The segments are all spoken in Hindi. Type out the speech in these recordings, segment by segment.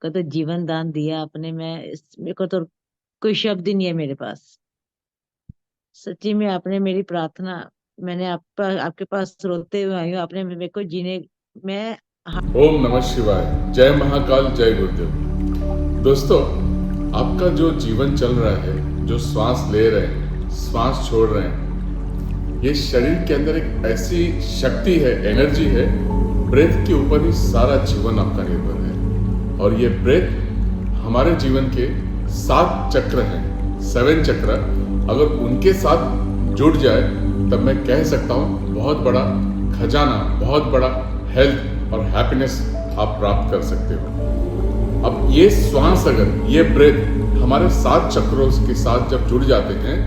का तो जीवन दान दिया आपने। मेरे को तो कोई शब्द ही नहीं है मेरे पास। सच्ची में आपने मेरी प्रार्थना, मैंने आपके पास रोते हुए आई हूँ, आपने मेरे को जीने मैं। ओम नमः शिवाय। जय महाकाल, जय गुरुदेव। दोस्तों, आपका जो जीवन चल रहा है, जो श्वास ले रहे हैं, श्वास छोड़ रहे हैं, ये शरीर के अंदर एक ऐसी शक्ति है, एनर्जी है। ब्रेथ के ऊपर ही सारा जीवन आपका निर्भर है। और ये ब्रेथ हमारे जीवन के 7 चक्र हैं, 7 चक्र। अगर उनके साथ जुड़ जाए तब मैं कह सकता हूँ बहुत बड़ा खजाना, बहुत बड़ा हेल्थ और हैप्पीनेस आप प्राप्त कर सकते हो। अब ये श्वास, अगर ये ब्रेथ हमारे 7 चक्रों के साथ जब जुड़ जाते हैं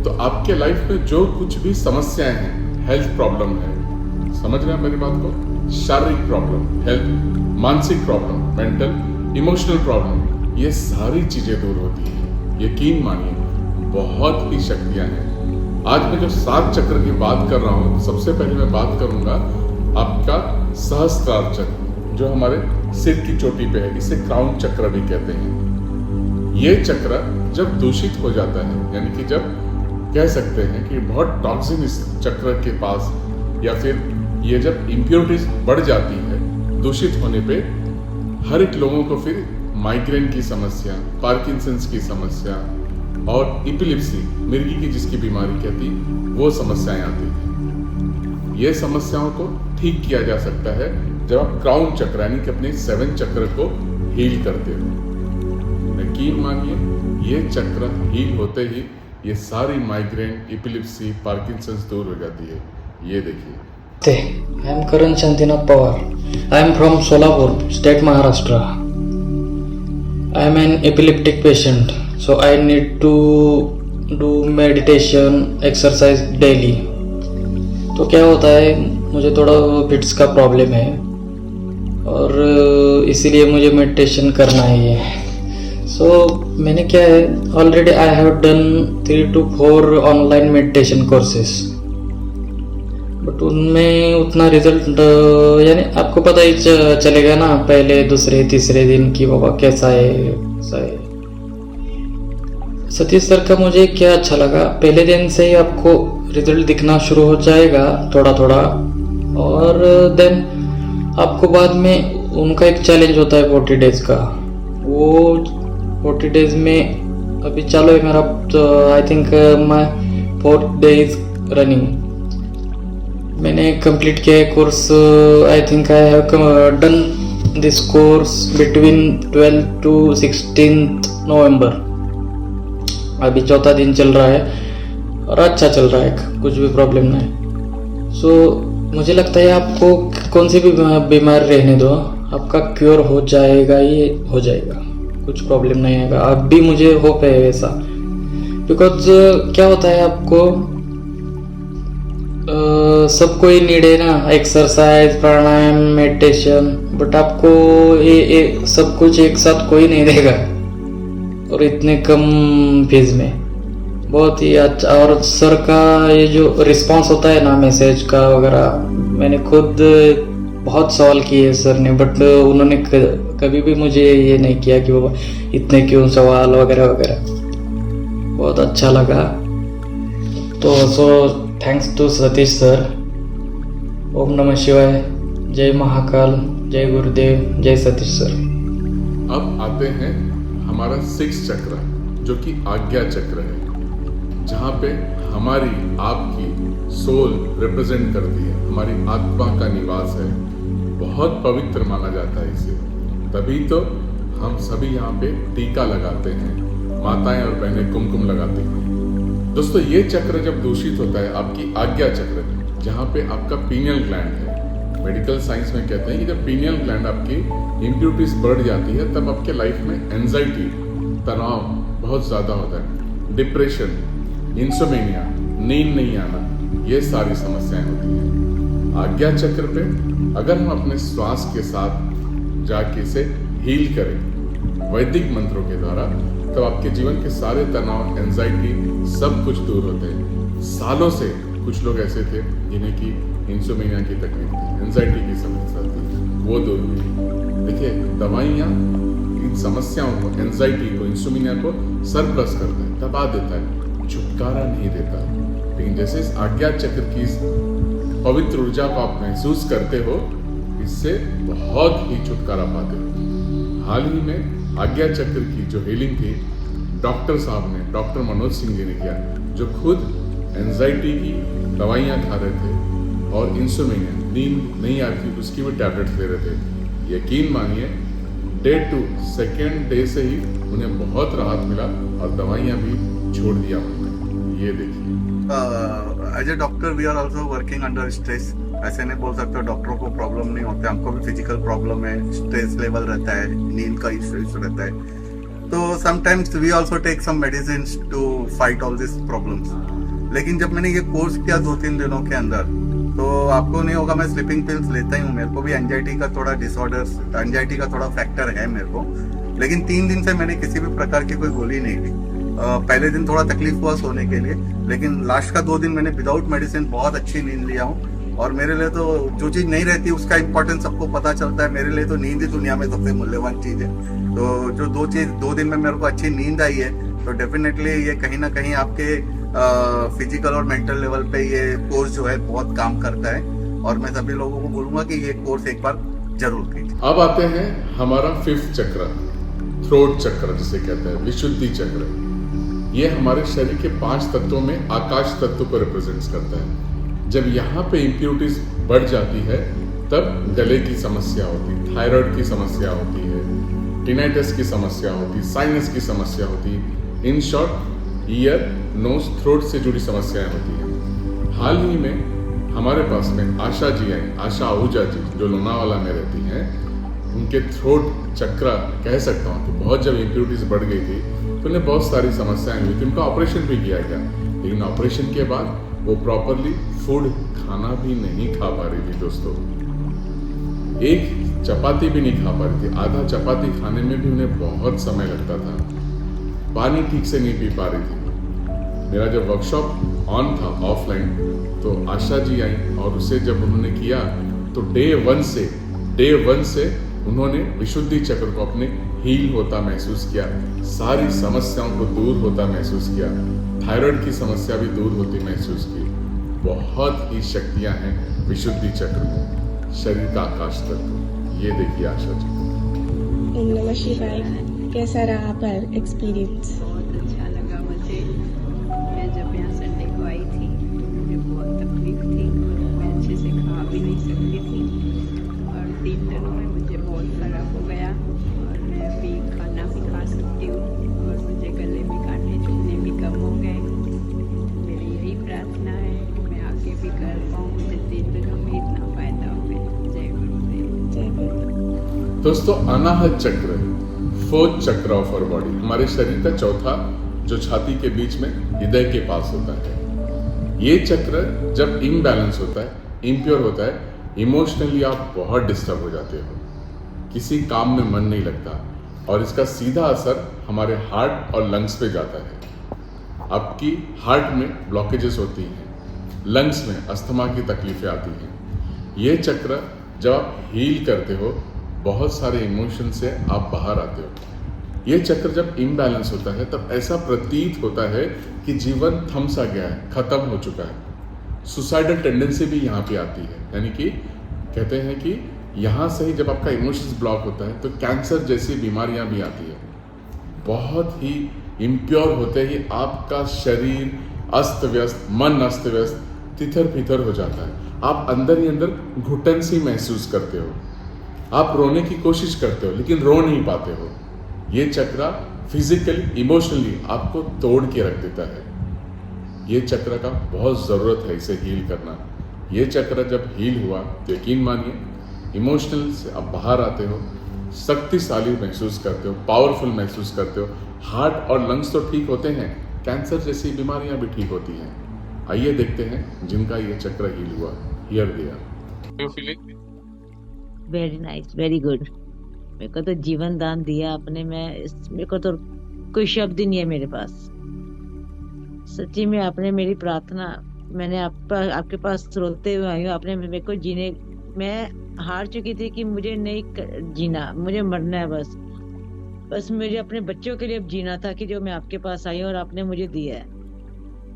तो आपके लाइफ में जो कुछ भी समस्याएं हैं, हेल्थ प्रॉब्लम है, समझ रहे हैं मेरी बात को, शारीरिक प्रॉब्लम, हेल्थ, मानसिक प्रॉब्लम, मेंटल इमोशनल प्रॉब्लम, ये सारी चीजें दूर होती है। यकीन मानिए, बहुत ही शक्तियां हैं। आज मैं जो 7 चक्र की बात कर रहा हूं, सबसे पहले मैं बात करूंगा आपका सहस्त्रार चक्र, जो हमारे सिर की चोटी पे है। इसे क्राउन चक्र भी कहते हैं। ये चक्र जब दूषित हो जाता है, यानी कि जब कह सकते हैं कि बहुत टॉक्सिन इस चक्र के पास, या फिर ये जब इम्प्योरिटीज बढ़ जाती है, दूषित होने पे हर एक लोगों को फिर माइग्रेन की समस्या, पार्किंसंस की समस्या और इपिलिप्सी, मिर्गी की जिसकी बीमारी कहती, वो समस्याएं आती हैं। ये समस्याओं को ठीक किया जा सकता है जब आप क्राउन चक्र यानी कि अपने 7 चक्र को हील करते हो। यकीन मानिए, ये चक्र हील होते ही ये सारी माइग्रेन, इपिलिप्सी, पार्किंसंस दूर हो जाती है। ये देखिए। I am Karan Shantinat Pawar. I am from Solapur, state Maharashtra. I am an epileptic patient, so I need to do meditation, exercise daily. तो क्या होता है, मुझे थोड़ा फिट्स का प्रॉब्लम है और इसीलिए मुझे मेडिटेशन करना है। सो मैंने क्या है, already I have done 3 to 4 online meditation courses, but उनमें उतना रिजल्ट, यानी आपको पता ही चलेगा ना पहले दूसरे तीसरे दिन की बाबा कैसा है। सतीश सर का मुझे क्या अच्छा लगा, पहले दिन से ही आपको रिजल्ट दिखना शुरू हो जाएगा थोड़ा थोड़ा, और देन आपको बाद में उनका एक चैलेंज होता है 40 डेज का। वो 40 डेज में अभी चालू है मेरा, तो I think my 4th day is running. मैंने कंप्लीट किया है course. I think I have done this course between 12 to 16 नवंबर। अभी 4था दिन चल रहा है और अच्छा चल रहा है, कुछ भी प्रॉब्लम नहीं। सो मुझे लगता है आपको कौन सी भी बीमारी रहने दो, आपका क्योर हो जाएगा, ये हो जाएगा, कुछ प्रॉब्लम नहीं आएगा। अब भी मुझे होप है वैसा, बिकॉज क्या होता है आपको सबको ही नीड है ना, एक्सरसाइज, प्राणायाम, मेडिटेशन, बट आपको ये सब कुछ एक साथ कोई नहीं देगा और इतने कम फीस में। बहुत ही अच्छा। और सर का ये जो रिस्पांस होता है ना, मैसेज का वगैरह, मैंने खुद बहुत सवाल किए सर ने, बट उन्होंने कभी भी मुझे ये नहीं किया कि बाबा इतने क्यों सवाल वगैरह वगैरह। बहुत अच्छा लगा। तो so thanks to Satish sir. ओम नमः शिवाय, जय महाकाल, जय गुरुदेव, जय सतीश सर। अब आते हैं हमारा 6 चक्र, जो कि आज्ञा चक्र है, जहाँ पे हमारी, आपकी सोल रिप्रेजेंट करती है, हमारी आत्मा का निवास है। बहुत पवित्र माना जाता है इसे, तभी तो हम सभी यहाँ पे टीका लगाते हैं, माताएं और बहनें कुमकुम लगाती हैं। दोस्तों, ये चक्र जब दूषित होता है, आपकी आज्ञा चक्र, जहाँ पे आपका पीनियल ग्लैंड है, मेडिकल साइंस में कहते हैं कि जब पीनियल ग्लैंड आपकी इम्प्यूरिटीज बढ़ जाती है, तब आपके लाइफ में एंजाइटी, तनाव बहुत ज़्यादा होता है, डिप्रेशन, इंसोमेनिया, नींद नहीं आना, ये सारी समस्याएं होती हैं। आज्ञा चक्र पे अगर हम अपने श्वास के साथ जाके इसे हील करें वैदिक मंत्रों के द्वारा, तो आपके जीवन के सारे तनाव, एंजाइटी, सब कुछ दूर होते हैं। सालों से कुछ लोग ऐसे थे जिन्हें की इंसोमेनिया की तकलीफ थी, एंजाइटी की समस्या थी, वो दूर हुई। देखिए, दवाइयाँ समस्याओं को, एंजाइटी को, इंसोमिनिया को सरप्लस करता है, दबा देता है, छुटकारा नहीं देता। लेकिन जैसे इस आज्ञा चक्र की इस पवित्र ऊर्जा को आप महसूस करते हो, इससे बहुत ही छुटकारा पाते हो। हाल ही में आज्ञा चक्र की जो हीलिंग थी डॉक्टर साहब ने, डॉक्टर मनोज सिंह जी ने किया, जो खुद एंजाइटी की दवाइयाँ खा रहे थे और इंसोमिनिया, नींद नहीं आती उसकी भी टैबलेट्स ले रहे थे। यकीन मानिए डे 2 सेकेंड डे से ही उन्हें बहुत राहत मिला और दवाइयाँ भी छोड़ दिया उन्होंने। ये देखिए। As a doctor we are also working under stress. ऐसे नहीं बोल सकते डॉक्टरों को प्रॉब्लम नहीं होता, हमको भी फिजिकल प्रॉब्लम है, स्ट्रेस लेवल रहता है, नींद का इशू रहता है। तो sometimes we also take some medicine to fight all this problems. लेकिन जब मैंने ये कोर्स किया 2-3 दिनों के अंदर, तो आपको नहीं होगा, मैं स्लीपिंग पिल्स लेता ही हूँ, मेरे को भी एंजाइटी का थोड़ा डिसऑर्डर, एंजाइटी का थोड़ा फैक्टर है मेरे को। लेकिन 3 दिन से मैंने किसी भी प्रकार की कोई गोली नहीं ली। पहले दिन थोड़ा तकलीफ हुआ सोने के लिए, लेकिन लास्ट का 2 दिन मैंने विदाउट मेडिसिन बहुत अच्छी नींद लिया हूँ। और मेरे लिए तो जो चीज़ नहीं रहती उसका इम्पोर्टेंस सबको पता चलता है, मेरे लिए तो नींद ही दुनिया में सबसे मूल्यवान चीज़ है। तो जो 2 दिन में मेरे को अच्छी नींद आई है, तो डेफिनेटली ये कहीं ना कहीं आपके फिजिकल और मेंटल लेवल पे ये कोर्स जो है बहुत काम करता है। और मैं सभी लोगों को बोलूंगा कि ये कोर्स एक बार जरूर कीजिए। अब आते हैं हमारा 5th चक्र, थ्रोट चक्र जिसे कहते हैं, विशुद्धि चक्र। ये हमारे शरीर के 5 तत्वों में आकाश तत्व को रिप्रेजेंट करता है। जब यहाँ पे इम्प्योरिटीज बढ़ जाती है तब गले की समस्या होती, थायराइड की समस्या होती है, टिनाइटिस की समस्या होती, साइनस की समस्या होती, in short ear, nose, throat से जुड़ी समस्याएं होती हैं। हाल ही में हमारे पास में आशा जी आई, आशा आहूजा जी, जो लोनावाला में रहती हैं। उनके थ्रोट चक्र कह सकता हूँ कि बहुत जब इम्प्योरिटीज बढ़ गई थी तो उन्हें बहुत सारी समस्याएं हुई थी। उनका ऑपरेशन भी किया गया, लेकिन ऑपरेशन के बाद वो प्रॉपरली फूड खाना भी नहीं खा पा रही थी दोस्तों। एक चपाती भी नहीं खा पा रही थी, आधा चपाती खाने में भी उन्हें बहुत समय लगता था। पानी ठीक से नहीं पी पा रही थी। मेरा जब वर्कशॉप ऑन था ऑफलाइन, तो आशा जी आई और उसे जब उन्होंने किया तो डे 1 से उन्होंने विशुद्धि चक्र को अपने हील होता महसूस किया, सारी समस्याओं को दूर होता महसूस किया, थायराइड की समस्या भी दूर होती महसूस की। बहुत ही शक्तियां हैं विशुद्धि चक्र में, शरीर का आकाश तत्व। ये देखिए आशा जी। ओम नमः शिवाय। कैसा रहा आपका एक्सपीरियंस? बहुत अच्छा लगा मुझे। मैं जब यहाँ संडे को आई थी, मुझे बहुत तकलीफ थी और मैं अच्छे से खा भी नहीं सकती थी। और 3 दिनों में मुझे बहुत फ़र्क हो गया और मैं अभी खाना भी खा सकती हूँ और मुझे गले में कांटे चुभने भी कम हो गए। मेरी यही प्रार्थना है कि मैं आगे भी कर पाऊँ। मुझे 3 दिनों में इतना फ़ायदा हो गया। जय गुरुदेव। जय गुरु। दोस्तों, अनाहत चक्र, 4th चक्र ऑफ आवर बॉडी, हमारे शरीर का चौथा, जो छाती के बीच में हृदय के पास होता है। ये चक्र जब इम्बैलेंस होता है, इम्प्योर होता है, इमोशनली आप बहुत डिस्टर्ब हो जाते हो, किसी काम में मन नहीं लगता और इसका सीधा असर हमारे हार्ट और लंग्स पे जाता है। आपकी हार्ट में ब्लॉकेजेस होती हैं, लंग्स में अस्थमा की तकलीफें आती हैं। ये चक्र जब आप हील करते हो, बहुत सारे इमोशन से आप बाहर आते हो। ये चक्र जब इम्बैलेंस होता है तब ऐसा प्रतीत होता है कि जीवन थम सा गया है, खत्म हो चुका है। सुसाइडल टेंडेंसी भी यहाँ पे आती है, यानी कि कहते हैं कि यहाँ से ही जब आपका इमोशंस ब्लॉक होता है तो कैंसर जैसी बीमारियाँ भी आती है। बहुत ही इम्प्योर होते ही आपका शरीर अस्त व्यस्त, मन अस्त व्यस्त, तिथर पिथर हो जाता है। आप अंदर ही अंदर घुटन सी महसूस करते हो, आप रोने की कोशिश करते हो लेकिन रो नहीं पाते हो। ये चक्र फिजिकली, इमोशनली आपको तोड़ के रख देता है। ये चक्र का बहुत ज़रूरत है इसे हील करना। ये चक्र जब हील हुआ तो यकीन मानिए इमोशनल से आप बाहर आते हो, शक्तिशाली महसूस करते हो, पावरफुल महसूस करते हो। हार्ट और लंग्स तो ठीक होते हैं, कैंसर जैसी बीमारियां भी ठीक होती हैं। आइए देखते हैं जिनका ये चक्र हील हुआ। Here they are. Very nice, very good. मेरे को तो जीवन दान दिया आपने। मेरे को तो कोई शब्द ही नहीं है मेरे पास। सच्ची में आपने मेरी प्रार्थना, मैंने आपके पास रोते हुए आई हूँ। आपने मेरे को जीने, मैं हार चुकी थी कि मुझे नहीं जीना, मुझे मरना है बस। बस मुझे अपने बच्चों के लिए अब जीना था कि जो मैं आपके पास आई हूँ और आपने मुझे दिया है।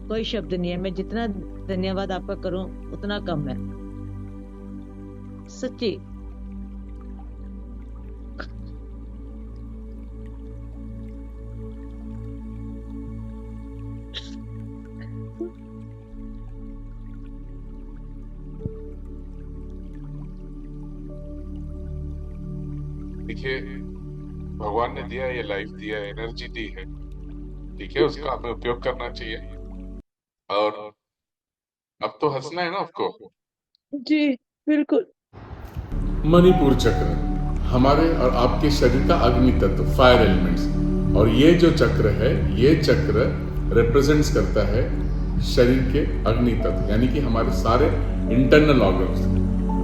कोई शब्द नहीं है, मैं जितना धन्यवाद आपका करूं उतना कम है, सच्ची। देखिए, भगवान ने दिया है, ये लाइफ दिया है, एनर्जी दी है, ठीक है, उसका हमें उपयोग करना चाहिए। और अब तो हंसना है ना आपको। जी बिल्कुल। मणिपुर चक्र हमारे और आपके शरीर का अग्नि तत्व, फायर एलिमेंट्स। और ये जो चक्र है, ये चक्र रिप्रेजेंट्स करता है शरीर के अग्नि तत्व, यानी कि हमारे सारे internal organs,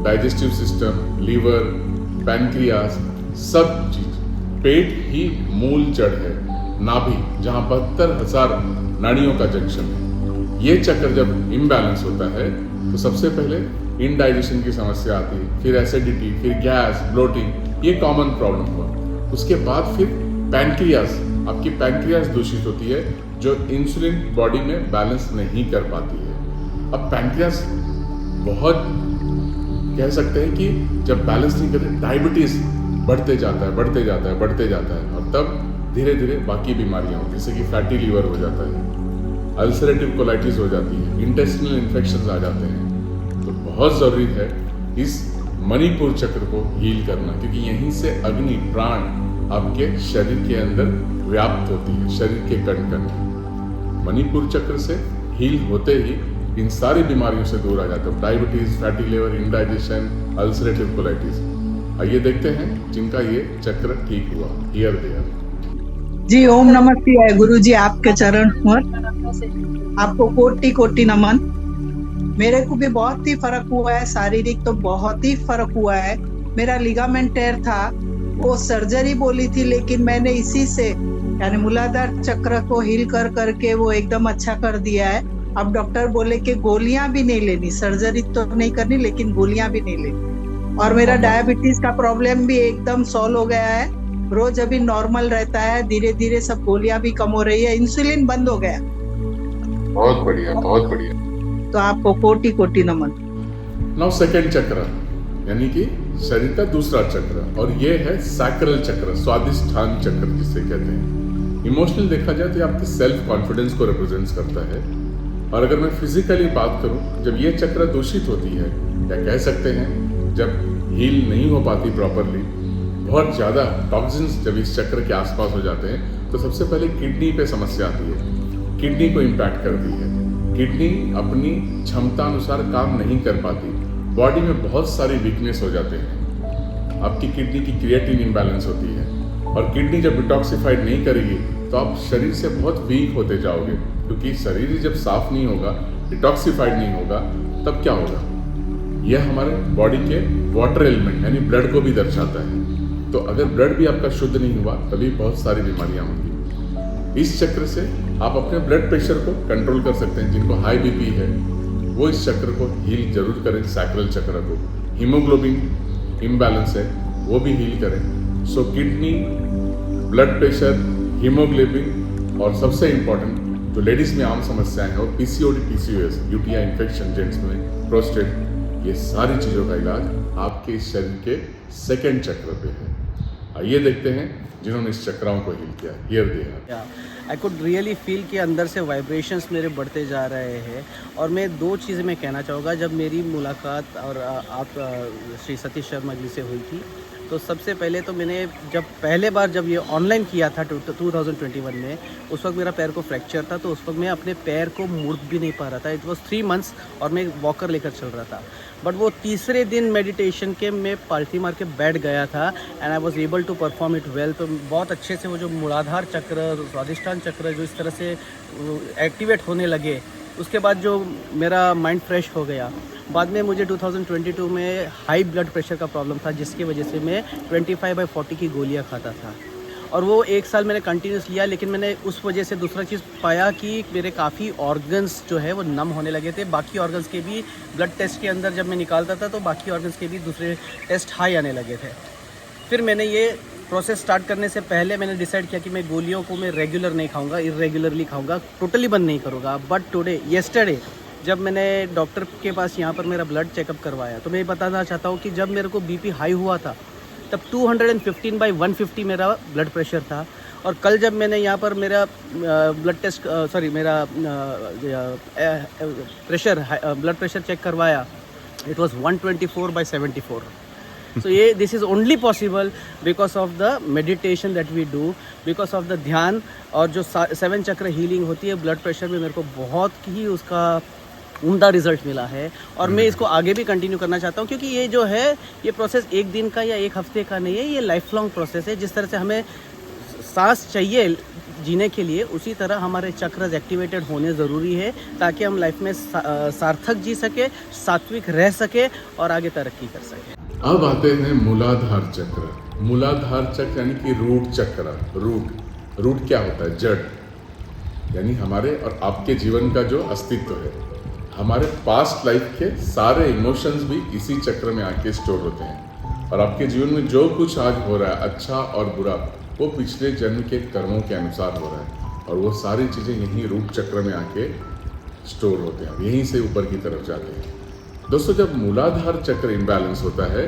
digestive system, liver, pancreas, सब चीज। पेट ही मूल जड़ है, नाभि जहां 72,000 नाड़ियों का जंक्शन है। ये चक्र जब इम्बैलेंस होता है तो सबसे पहले इनडाइजेशन की समस्या आती है, फिर एसिडिटी, फिर गैस, ब्लोटिंग, ये कॉमन प्रॉब्लम हुआ। उसके बाद फिर पैनक्रियास, आपकी पैनक्रियास दूषित होती है, जो इंसुलिन बॉडी में बैलेंस नहीं कर पाती है। अब पैनक्रियास बहुत, कह सकते हैं कि जब बैलेंस नहीं करते, डायबिटीज बढ़ते जाता है, बढ़ते जाता है, बढ़ते जाता है, और तब धीरे धीरे बाकी बीमारियां होती हैं, जैसे कि फैटी लीवर हो जाता है, अल्सरेटिव कोलाइटिस हो जाती है, इंटेस्टिनल इन्फेक्शंस आ जाते हैं। तो बहुत जरूरी है इस मणिपुर चक्र को हील करना, क्योंकि यहीं से अग्नि, प्राण आपके शरीर के अंदर व्याप्त होती है, शरीर के कण कण में। मणिपुर चक्र से हील होते ही इन सारी बीमारियों से दूर आ जाते हो, diabetes, fatty liver, indigestion, ulcerative colitis. आइए देखते हैं जिनका ये चक्र ठीक हुआ। Here they are. जी ओम नमः शिवाय। गुरु जी आपके चरण पर आपको कोटि कोटि नमन। मेरे को भी बहुत ही फर्क हुआ है, शारीरिक तो बहुत ही फर्क हुआ है। मेरा लिगामेंट टेयर था, वो सर्जरी बोली थी, लेकिन मैंने इसी से यानी मूलाधार चक्र को हील कर करके वो एकदम अच्छा कर दिया है। अब डॉक्टर बोले कि गोलियां भी नहीं लेनी, सर्जरी तो नहीं करनी लेकिन गोलियां भी नहीं लेनी। और मेरा डायबिटीज का प्रॉब्लम भी एकदम सॉल्व हो गया है, रोज अभी नॉर्मल रहता है, धीरे धीरे सब गोलियां भी कम हो रही है, इंसुलिन बंद हो गया। बहुत बढ़िया, बहुत बढ़िया। तो आपको कोटि कोटि नमन। नाउ सेकंड चक्र, यानी कि शरीर का दूसरा चक्र, और ये है सैक्रल चक्र, स्वादिष्ठान चक्र जिसे कहते हैं। इमोशनल देखा जाए तो ये आपके सेल्फ कॉन्फिडेंस को रिप्रेजेंट करता है। और अगर मैं फिजिकली बात करूं, जब ये चक्र दूषित होती है, या कह सकते हैं जब हील नहीं हो पाती प्रॉपरली, बहुत ज़्यादा टॉक्सिन्स जब इस चक्र के आसपास हो जाते हैं, तो सबसे पहले किडनी पे समस्या आती है, किडनी को इम्पैक्ट करती है। किडनी अपनी क्षमता अनुसार काम नहीं कर पाती, बॉडी में बहुत सारी वीकनेस हो जाते हैं। आपकी किडनी की क्रिएटिन इम्बैलेंस होती है, और किडनी जब डिटॉक्सिफाइड नहीं करेगी तो आप शरीर से बहुत वीक होते जाओगे, क्योंकि शरीर जब साफ नहीं होगा, डिटॉक्सिफाइड नहीं होगा, तब क्या होगा? यह हमारे बॉडी के वाटर एलिमेंट यानी ब्लड को भी दर्शाता है। तो अगर ब्लड भी आपका शुद्ध नहीं हुआ, तभी बहुत सारी बीमारियां होंगी। इस चक्र से आप अपने ब्लड प्रेशर को कंट्रोल कर सकते हैं। जिनको हाई बीपी है वो इस चक्र को हील जरूर करें, सैक्रल चक्र को। हीमोग्लोबिन इम्बैलेंस है वो भी हील करें। सो किडनी, ब्लड प्रेशर, हीमोग्लोबिन, और सबसे इम्पोर्टेंट जो लेडीज में आम समस्याएं हैं वो PCOD, PCOS, UTI infection, gents में प्रोस्टेट, ये सारी चीज़ों का इलाज आपके इस शरीर के सेकंड चक्र पे है। आइए देखते हैं जिन्होंने इस चक्राओं को हील किया। Here they are. I could really feel कि अंदर से वाइब्रेशंस मेरे बढ़ते जा रहे हैं। और मैं दो चीज़ें मैं कहना चाहूँगा। जब मेरी मुलाकात और आप श्री सतीश शर्मा जी से हुई थी, तो सबसे पहले तो मैंने जब पहले बार जब ये ऑनलाइन किया था 2021 में, उस वक्त मेरा पैर को फ्रैक्चर था, तो उस वक्त मैं अपने पैर को मुड़ भी नहीं पा रहा था। इट वॉज 3 months और मैं वॉकर लेकर चल रहा था। बट वो तीसरे दिन मेडिटेशन के मैं पालटी मार के बैठ गया था and I was able to perform it well. तो बहुत अच्छे से वो जो मूलाधार चक्र, स्वादिष्ठान चक्र जो इस तरह से एक्टिवेट होने लगे, उसके बाद जो मेरा माइंड फ्रेश हो गया। बाद में मुझे 2022 में हाई ब्लड प्रेशर का प्रॉब्लम था, जिसकी वजह से मैं 25/40 की गोलियां खाता था, और वो 1 साल मैंने कंटिन्यूस लिया। लेकिन मैंने उस वजह से दूसरा चीज़ पाया कि मेरे काफ़ी ऑर्गन्स जो है वो नम होने लगे थे। बाकी ऑर्गन्स के भी ब्लड टेस्ट के अंदर जब मैं निकालता था तो बाकी ऑर्गन्स के भी दूसरे टेस्ट हाई आने लगे थे। फिर मैंने ये प्रोसेस स्टार्ट करने से पहले मैंने डिसाइड किया कि मैं गोलियों को मैं रेगुलर नहीं खाऊंगा, इरेगुलरली खाऊंगा, टोटली बंद नहीं करूँगा। बट टुडे येस्टरडे जब मैंने डॉक्टर के पास यहाँ पर मेरा ब्लड चेकअप करवाया, तो मैं बताना चाहता हूँ कि जब मेरे को बीपी हाई हुआ था तब 215/150 मेरा ब्लड प्रेशर था। और कल जब मैंने यहाँ पर मेरा ब्लड टेस्ट मेरा ब्लड प्रेशर चेक करवाया, it was 124/74। So this is only possible because of the meditation that we do, because of the ध्यान और जो 7 चक्र हीलिंग होती है ब्लड प्रेशर में, मेरे को बहुत ही उसका उम्दा रिजल्ट मिला है। और मैं इसको आगे भी कंटिन्यू करना चाहता हूँ, क्योंकि ये जो है ये प्रोसेस एक दिन का या एक हफ्ते का नहीं है, ये लाइफ लॉन्ग प्रोसेस है। जिस तरह से हमें सांस चाहिए जीने के लिए, उसी तरह हमारे चक्रस एक्टिवेटेड होने ज़रूरी है ताकि हम लाइफ में सार्थक जी सके, सात्विक रह सके और आगे तरक्की कर सके। अब आते हैं मूलाधार चक्र। मूलाधार चक्र यानी कि रूट चक्र। रूट क्या होता है? जड़, यानी हमारे और आपके जीवन का जो अस्तित्व है, हमारे पास्ट लाइफ के सारे इमोशंस भी इसी चक्र में आके स्टोर होते हैं। और आपके जीवन में जो कुछ आज हो रहा है, अच्छा और बुरा, वो पिछले जन्म के कर्मों के अनुसार हो रहा है। और वो सारी चीज़ें यहीं रूट चक्र में आके स्टोर होते हैं, यहीं से ऊपर की तरफ जाते हैं। दोस्तों, जब मूलाधार चक्र इम्बैलेंस होता है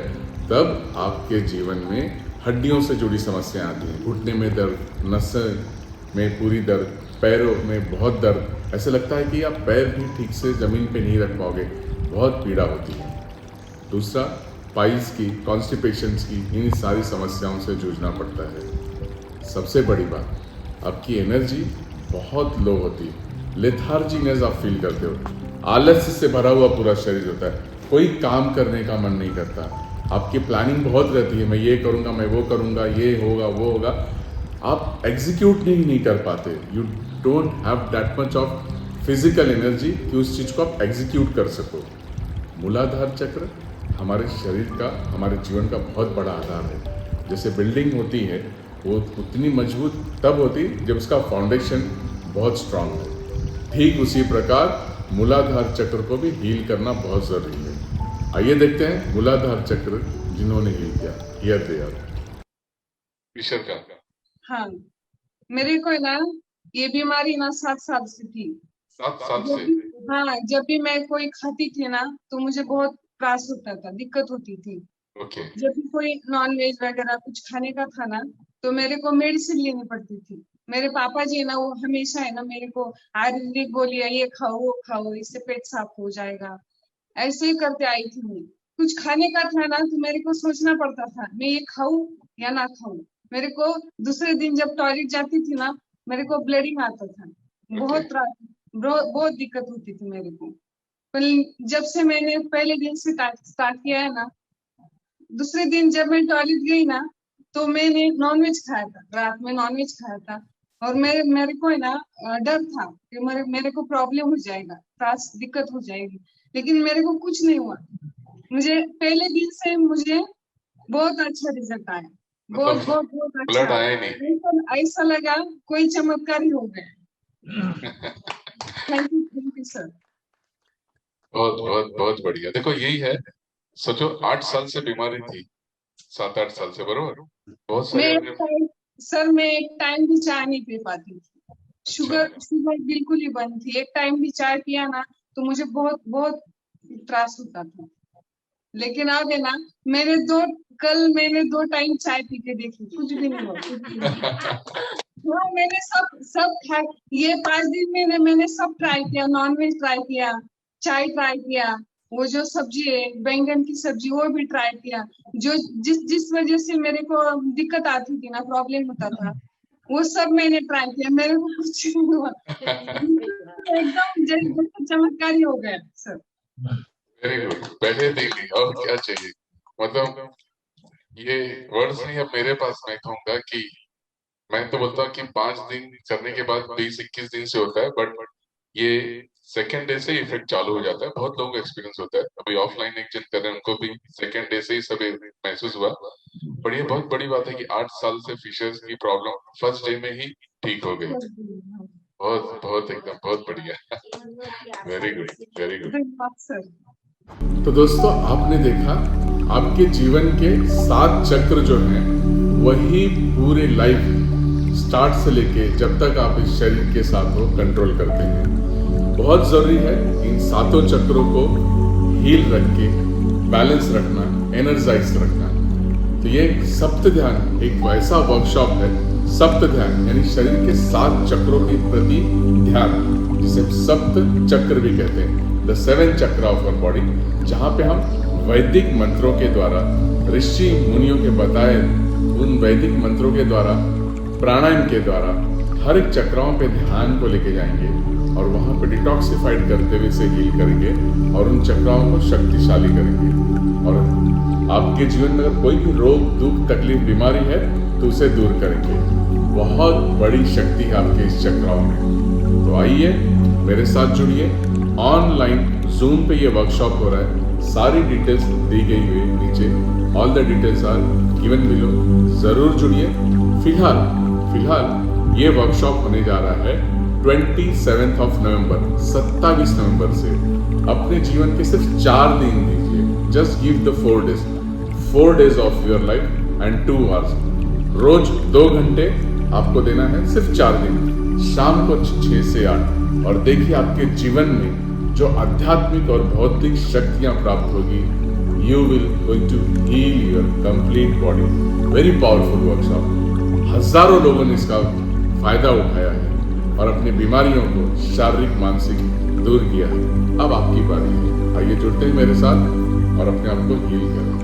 तब आपके जीवन में हड्डियों से जुड़ी समस्याएं आती हैं। घुटने में दर्द, नसें में पूरी दर्द, पैरों में बहुत दर्द, ऐसे लगता है कि आप पैर भी ठीक से ज़मीन पे नहीं रख पाओगे, बहुत पीड़ा होती है। दूसरा, पाइल्स की, कॉन्स्टिपेशंस की, इन सारी समस्याओं से जूझना पड़ता है। सबसे बड़ी बात, आपकी एनर्जी बहुत लो होती है, लेथार्जीनेस आप फील करते हो, आलस्य से भरा हुआ पूरा शरीर होता है, कोई काम करने का मन नहीं करता, आपकी प्लानिंग बहुत रहती है, मैं ये करूँगा, मैं वो करूँगा, ये होगा, वो होगा, आप एग्जीक्यूट नहीं कर पाते। You don't have that much of physical energy कि उस चीज़ को आप एग्जीक्यूट कर सको। मूलाधार चक्र हमारे शरीर का, हमारे जीवन का बहुत बड़ा आधार है। जैसे बिल्डिंग होती है, वो उतनी मजबूत तब होती जब उसका फाउंडेशन बहुत स्ट्रांग हो। ठीक उसी प्रकार मूलाधार चक्र को भी हील करना बहुत ज़रूरी है। आइए देखते हैं मूलाधार चक्र जिन्होंने हील किया। Here they are. ईश्वर का। हाँ, मेरे को है ना ये बीमारी ना 7 साल से थी। 7 साल से? हाँ, जब भी मैं कोई खाती थी ना तो मुझे बहुत त्रास होता था, दिक्कत होती थी। जब भी कोई नॉन वेज वगैरह कुछ खाने का था ना तो मेरे को मेडिसिन लेनी पड़ती थी। मेरे पापा जी है ना, वो हमेशा है ना मेरे को आयुर्वेदिक गोलियां, ये खाओ वो खाओ, इससे पेट साफ हो जाएगा, ऐसे ही करते आई थी मैं। कुछ खाने का था ना तो मेरे को सोचना पड़ता था मैं ये खाऊं या ना खाऊं। मेरे को दूसरे दिन जब टॉयलेट जाती थी ना, मेरे को ब्लीडिंग आता था, बहुत दिक्कत होती थी मेरे को। पर जब से मैंने पहले दिन से स्टार्ट किया है ना, दूसरे दिन जब मैं टॉयलेट गई ना तो मैंने नॉनवेज खाया था, रात में नॉनवेज खाया था। और मेरे को है ना डर था कि मेरे को प्रॉब्लम हो जाएगा, त्रास दिक्कत हो जाएगी, लेकिन मेरे को कुछ नहीं हुआ। मुझे पहले दिन से मुझे बहुत अच्छा रिजल्ट आया, बहुत अच्छा। ऐसा लगा कोई चमत्कार ही हो गया। Thank you sir. बहुत बढ़िया। देखो यही है, सोचो 8 साल से बीमारी थी, 7-8 साल से, बरोबर? बहुत सारे सर मैं एक टाइम भी चाय नहीं पी पाती थी, शुगर बिल्कुल ही बंद थी। एक टाइम भी चाय पिया ना तो मुझे बहुत त्रास होता था। लेकिन अब है ना, कल मैंने 2 टाइम चाय पी के देखी, कुछ भी नहीं हुआ। हाँ, मैंने सब खाया। ये 5 दिन में मैंने सब ट्राई किया, नॉनवेज ट्राई किया, चाय ट्राई किया, वो जो सब्जी है बैंगन की सब्जी वो भी ट्राई किया। जो जिस वजह से मेरे को दिक्कत आती थी ना, प्रॉब्लम होता था, वो सब मैंने ट्राई किया, मेरे को कुछ नहीं हुआ। एकदम जैसे चमत्कारी हो गया सर। वेरी गुड, पहले देखिए और क्या चाहिए। मतलब ये वर्ड्स नहीं अब मेरे पास, मैं कहूँगा कि मैं तो बोलता हूँ कि 5 दिन करने के बाद 20-21 दिन से होता है, बट ये सेकेंड डे से इफेक्ट चालू हो जाता है। बहुत लोगों को एक्सपीरियंस होता है, अभी ऑफलाइन एक जिन कर रहे हैं उनको भी सेकेंड डे से ही सब महसूस हुआ। पर ये बहुत बड़ी बात है कि 8 साल से फिशर्स की प्रॉब्लम फर्स्ट डे में ही ठीक हो गई। बहुत एकदम बहुत बढ़िया। Very good, very good. तो दोस्तों, आपने देखा आपके जीवन के 7 चक्र जो हैं वही पूरे लाइफ स्टार्ट से लेके जब तक आप इस शरीर के साथ हो कंट्रोल करते हैं। बहुत जरूरी है इन सातों चक्रों को हील रख के बैलेंस रखना, एनर्जाइज रखना। तो ये सप्त ध्यान एक वैसा वर्कशॉप है, सप्त ध्यान यानी शरीर के 7 चक्रों के प्रति ध्यान, जिसे सप्त चक्र भी कहते हैं, द 7 चक्र ऑफ आवर बॉडी, जहाँ पे हम वैदिक मंत्रों के द्वारा, ऋषि मुनियों के बताए उन वैदिक मंत्रों के द्वारा, प्राणायाम के द्वारा हर एक चक्राओं पे ध्यान को लेके जाएंगे और वहाँ पे डिटॉक्सिफाइड करते हुए इसे हील करेंगे और उन चक्राओं को शक्तिशाली करेंगे। और आपके जीवन में अगर कोई भी रोग, दुख, तकलीफ, बीमारी है तो उसे दूर करेंगे। बहुत बड़ी शक्ति है आपके इस चक्राओं में। तो आइए मेरे साथ जुड़िए। ऑनलाइन जूम पे ये वर्कशॉप हो रहा है। सारी डिटेल्स दी गई हुई नीचे, all the details are given below. जरूर जुड़िए। फिलहाल ये वर्कशॉप होने जा रहा है 27 ऑफ नवंबर, 27 नवंबर से। अपने जीवन के सिर्फ 4 दिन दीजिए। Just give the 4 days of your life and 2 hours। रोज 2 घंटे आपको देना है, सिर्फ 4 दिन, शाम को 6 से 8। और देखिए आपके जीवन में जो आध्यात्मिक और भौतिक शक्तियां प्राप्त होगी। You will going to heal your complete body. Very powerful workshop. हजारों लोगों ने इसका फायदा उठाया है और अपनी बीमारियों को शारीरिक, मानसिक दूर किया है। अब आपकी बारी है। आइए जुड़ते हैं मेरे साथ और अपने आप को हील करें।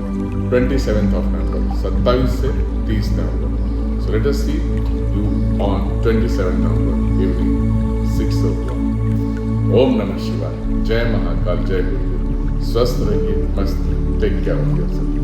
27 ऑफ नवंबर, 27 से 30 नवंबर। So let us see you on 27 November evening 6 o'clock। ओम नमः शिवाय। जय महाकाल, जय गुरुदेव। स्वस्थ रहिए, मस्त। Take care of yourself.